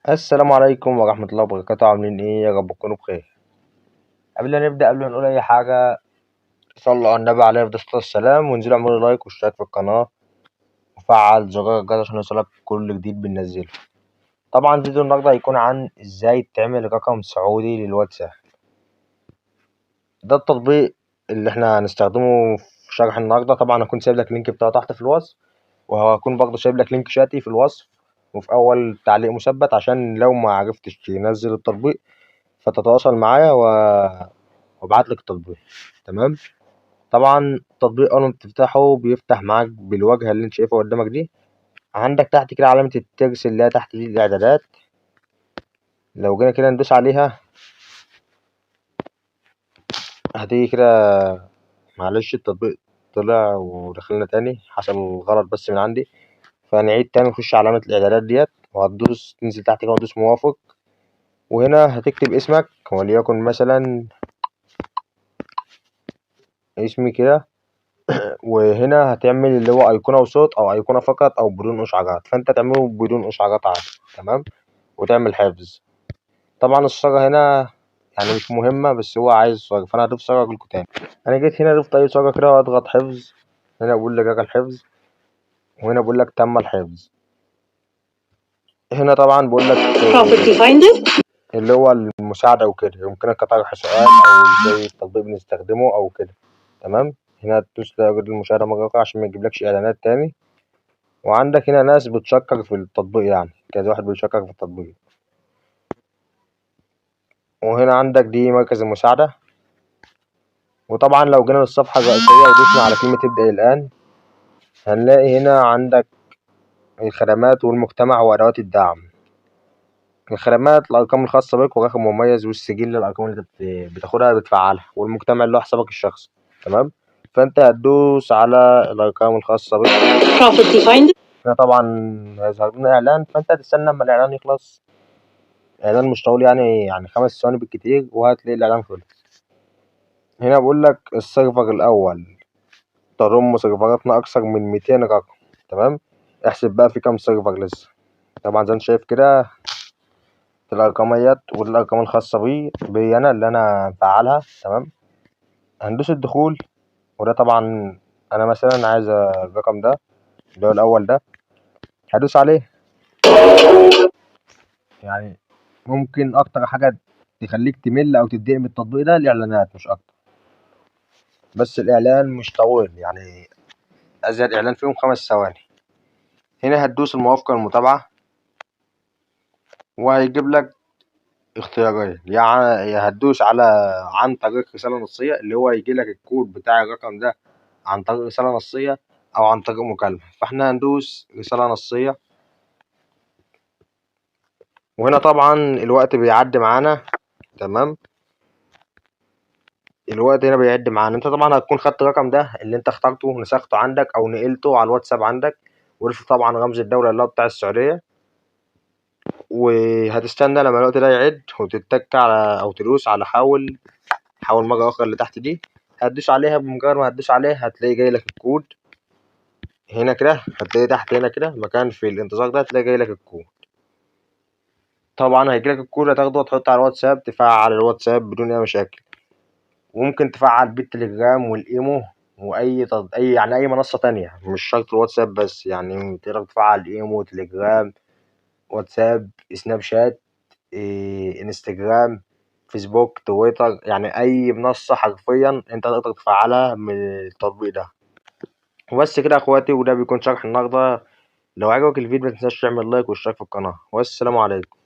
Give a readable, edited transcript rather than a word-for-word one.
السلام عليكم ورحمة الله وبركاته، عاملين ايه؟ يا رب تكونوا بخير. قبل ما نقول اي حاجة، صلوا على النبي عليه افضل الصلاة والسلام، وانزلوا اعملوا لايك واشتراك في القناة وفعل زرار الجرس عشان يوصلك كل جديد بننزله. طبعا فيديو النهارده هيكون عن ازاي تعمل رقم سعودي للواتساب. ده التطبيق اللي احنا هنستخدمه في شرح النهارده. طبعا هكون سايب لك اللينك بتاعه تحت في الوصف، وهكون برضه سايب لك لينك شاتي في الوصف وفي اول تعليق مثبت، عشان لو ما عرفتش تنزل التطبيق فتتواصل معايا وابعت لك التطبيق. تمام. طبعا التطبيق اول ما بتفتحه بيفتح معاك بالواجهه اللي انت شايفها قدامك دي. عندك تحت كده علامه الترس اللي هي تحت دي الاعدادات. لو جينا كده ندوس عليها هتيجي كده. معلش التطبيق طلع ودخلنا تاني، حصل غلط بس من عندي، فنعيد تاني نخش علامه الاعدادات ديت وهتدوس تنزل تحت كده وتدوس موافق. وهنا هتكتب اسمك وليكن مثلا اسمي كده. وهنا هتعمل اللي هو أيقونة وصوت أو أيقونة فقط أو بدون إشعارات، فأنت تعمله بدون إشعارات عادي. تمام. وتعمل حفظ. طبعا الصيغة هنا يعني مش مهمة، بس هو عايز صيغة، فأنا هضيف صيغة أقولكوا تاني. أنا جيت هنا ضفت أي صيغة كده وأضغط حفظ. هنا بقول لك جاك الحفظ، وهنا بقول لك تم الحفظ. هنا طبعا بقول لك اللي هو المساعدة وكده، يمكنك طرح سؤال أو إزاي التطبيق بنستخدمه أو كده. تمام. هنا تدوس تجربة المشاهدة مرة أخرى عشان ميجيبلكش إعلانات تاني. وعندك هنا ناس بتشكر في التطبيق، يعني كذا واحد بيشكر في التطبيق. وهنا عندك دي مركز المساعدة. وطبعا لو جينا للصفحة الرئيسية ودوسنا على كلمة ابدأ الآن، هنلاقي هنا عندك الخدمات والمجتمع وأدوات الدعم. الخدمات الأرقام الخاصة بك ورقم مميز والسجل للأرقام اللي بتاخدها بتفعلها، والمجتمع اللي هو حسابك الشخصي. تمام. فأنت هتدوس على الأرقام الخاصة بك. هنا طبعا هيظهر لنا إعلان، فأنت هتستنى أما الإعلان يخلص. إعلان مش طويل، يعني 5 ثواني بالكتير وهتلاقي الإعلان خلص. هنا بقول لك السيرفر الأول تضم سيرفراتنا أكثر من 200 رقم. تمام. احسب بقى في كام سيرفر لسه. طبعا زي ما انت شايف كده الأرقاميات والأرقام الخاصة بي أنا اللي أنا مفعلها. تمام. هندوس الدخول. وده طبعا أنا مثلا عايز الرقم ده اللي هو الأول ده، هدوس عليه. يعني ممكن أكتر حاجة تخليك تمل أو تتضايق من التطبيق ده الإعلانات مش أكتر، بس الإعلان مش طويل، يعني أزيد إعلان فيهم 5 ثواني. هنا هتدوس الموافقة المتابعة وهيجيب لك اختيارين، يا هتدوس على عن طريق رسالة نصية اللي هو يجي لك الكود بتاع الرقم ده عن طريق رسالة نصية أو عن طريق مكالمة، فاحنا هندوس رسالة نصية. وهنا طبعا الوقت بيعدي معانا. تمام. الوقت هنا بيعد معانا. انت طبعا هتكون خدت الرقم ده اللي انت اخترته نسخته عندك او نقلته على الواتساب عندك، ورفت طبعا رمز الدولة اللي هو بتاع السعودية، وهتستنى لما الوقت ده يعد وتتك على او تدوس على حاول مرة أخرى اللي تحت دي. هتدوس عليها، بمجرد ما هتدوس عليها هتلاقي جاي لك الكود هنا كده، هتلاقي تحت هنا كده مكان في الانتظار ده هتلاقي جاي لك الكود. طبعا هيجي لك الكود هتاخده وتحطه على الواتساب، تفعل الواتساب بدون اي مشاكل. وممكن تفعل بالتليجرام والايمو يعني اي منصة تانية، مش شرط الواتساب بس، يعني تقدر تفعل ايمو، تليجرام، واتساب، سناب شات، انستجرام، فيسبوك، تويتر، يعني اي منصة حرفيا انت تقدر تفعلها من التطبيق ده. وبس كده يا اخواتي، وده بيكون شرح النهارده. لو عجبك الفيديو متنساش تعمل لايك واشتراك في القناة، والسلام عليكم.